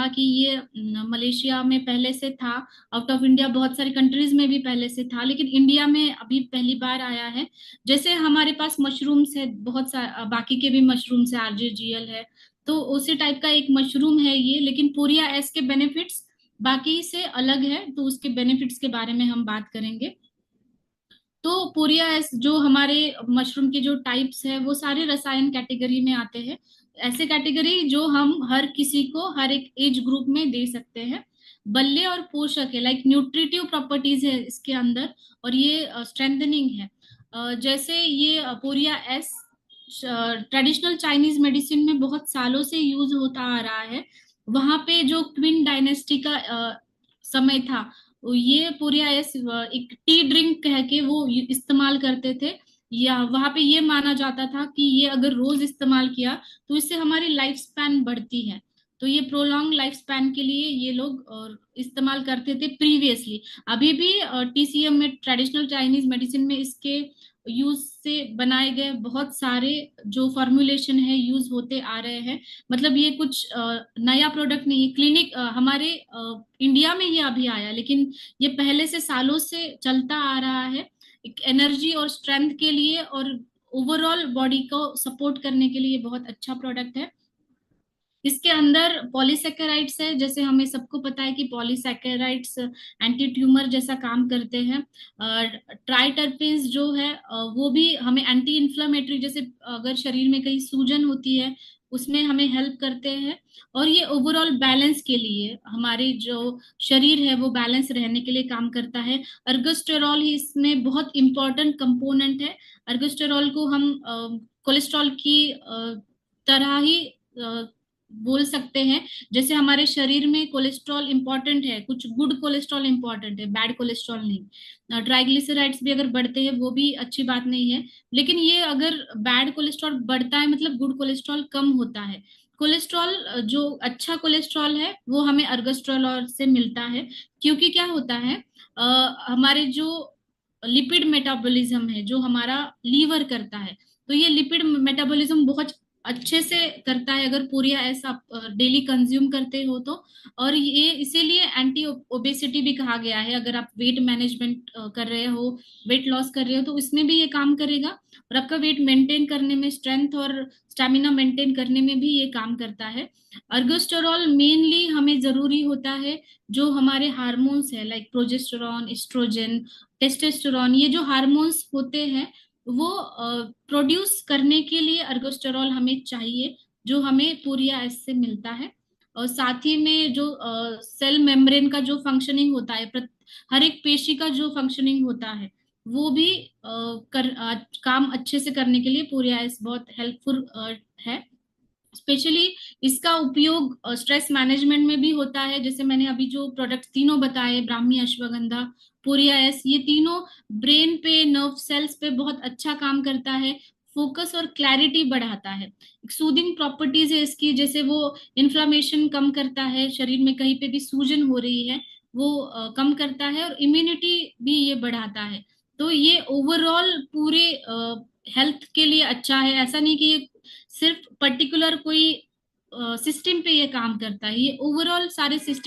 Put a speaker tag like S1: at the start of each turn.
S1: कहा कि ये मलेशिया में पहले से था, आउट ऑफ इंडिया बहुत सारी कंट्रीज में भी पहले से था, लेकिन इंडिया में अभी पहली बार आया है। जैसे हमारे पास मशरूम्स है बहुत सारे, बाकी के भी मशरूम्स है, आरजेजीएल है, तो उसी टाइप का एक मशरूम है ये, लेकिन पोरिया एस के बेनिफिट्स बाकी से अलग है, तो उसके बेनिफिट्स के बारे में हम बात करेंगे। तो पोरिया एस जो हमारे मशरूम के जो टाइप्स है वो सारे रसायन कैटेगरी में आते हैं, ऐसे कैटेगरी जो हम हर किसी को हर एक एज ग्रुप में दे सकते हैं। बल्ले और पोषक है, लाइक न्यूट्रिटिव प्रॉपर्टीज है इसके अंदर, और ये स्ट्रेंथनिंग है। जैसे ये पोरिया एस ट्रेडिशनल चाइनीज मेडिसिन में बहुत सालों से यूज होता आ रहा है। वहां पे जो क्विन डायनेस्टी का समय था, ये पोरिया एस एक टी ड्रिंक कह के वो इस्तेमाल करते थे, या वहां पे ये माना जाता था कि ये अगर रोज इस्तेमाल किया तो इससे हमारी लाइफ स्पैन बढ़ती है। तो ये प्रोलॉन्ग लाइफ स्पैन के लिए ये लोग इस्तेमाल करते थे प्रीवियसली। अभी भी टीसीएम में, ट्रेडिशनल चाइनीज मेडिसिन में, इसके यूज से बनाए गए बहुत सारे जो फॉर्मुलेशन है यूज होते आ रहे हैं। मतलब ये कुछ नया प्रोडक्ट नहीं है, क्लिनिक हमारे इंडिया में ही अभी आया, लेकिन ये पहले से सालों से चलता आ रहा है, एक एनर्जी और स्ट्रेंथ के लिए और ओवरऑल बॉडी को सपोर्ट करने के लिए बहुत अच्छा प्रोडक्ट है। इसके अंदर पॉलीसेकेराइड्स है, जैसे हमें सबको पता है कि पॉलीसेकेराइड्स एंटी ट्यूमर जैसा काम करते हैं। ट्राइटरपीन्स जो है वो भी हमें एंटी इन्फ्लामेटरी, जैसे अगर शरीर में कहीं सूजन होती है उसमें हमें हेल्प करते हैं। और ये ओवरऑल बैलेंस के लिए, हमारे जो शरीर है वो बैलेंस रहने के लिए काम करता है। अर्गोस्टेरॉल ही इसमें बहुत इंपॉर्टेंट कंपोनेंट है। अर्गोस्टेरॉल को हम कोलेस्ट्रॉल की तरह ही बोल सकते हैं। जैसे हमारे शरीर में कोलेस्ट्रॉल इंपॉर्टेंट है, कुछ गुड कोलेस्ट्रॉल इंपॉर्टेंट है, बैड कोलेस्ट्रॉल नहीं। ट्राइग्लिसराइड्स भी अगर बढ़ते हैं वो भी अच्छी बात नहीं है, लेकिन ये अगर बैड कोलेस्ट्रॉल बढ़ता है मतलब गुड कोलेस्ट्रॉल कम होता है। कोलेस्ट्रॉल जो अच्छा कोलेस्ट्रॉल है वो हमें अर्गोस्ट्रॉल से मिलता है, क्योंकि क्या होता है, हमारे जो लिपिड मेटाबॉलिज्म है जो हमारा लीवर करता है, तो ये लिपिड मेटाबॉलिज्म बहुत अच्छे से करता है अगर पूरी ऐसा आप डेली कंज्यूम करते हो तो। और ये इसीलिए एंटी ओबेसिटी भी कहा गया है। अगर आप वेट मैनेजमेंट कर रहे हो, वेट लॉस कर रहे हो, तो इसमें भी ये काम करेगा। और आपका वेट मेंटेन करने में, स्ट्रेंथ और स्टेमिना मेंटेन करने में भी ये काम करता है। अर्गोस्टेरॉल मेनली हमें जरूरी होता है जो हमारे हार्मोन्स है, लाइक प्रोजेस्टेरॉन, एस्ट्रोजन, टेस्टोस्टेरॉन, ये जो हार्मोन्स होते हैं वो प्रोड्यूस करने के लिए अर्गोस्टेरॉल हमें चाहिए, जो हमें पूरिया एस से मिलता है। और साथ ही में जो सेल मेम्ब्रेन का जो फंक्शनिंग होता है, हर एक पेशी का जो फंक्शनिंग होता है वो भी काम अच्छे से करने के लिए पूरिया एस बहुत हेल्पफुल है। स्पेशली इसका उपयोग स्ट्रेस मैनेजमेंट में भी होता है। जैसे मैंने अभी जो प्रोडक्ट तीनों बताए, ब्राह्मी, अश्वगंधा, पोरिया एस, ये तीनों ब्रेन पे, नर्व सेल्स पे बहुत अच्छा काम करता है। फोकस और क्लैरिटी बढ़ाता है। सूदिंग प्रॉपर्टीज है इसकी, जैसे वो इन्फ्लामेशन कम करता है, शरीर में कहीं पे भी सूजन हो रही है वो कम करता है, और इम्यूनिटी भी ये बढ़ाता है। तो ये ओवरऑल पूरे हेल्थ के लिए अच्छा है। ऐसा नहीं कि ये सिर्फ पर्टिकुलर कोई सिस्टम पे ये काम करता है, ये ओवरऑल सारे सिस्टम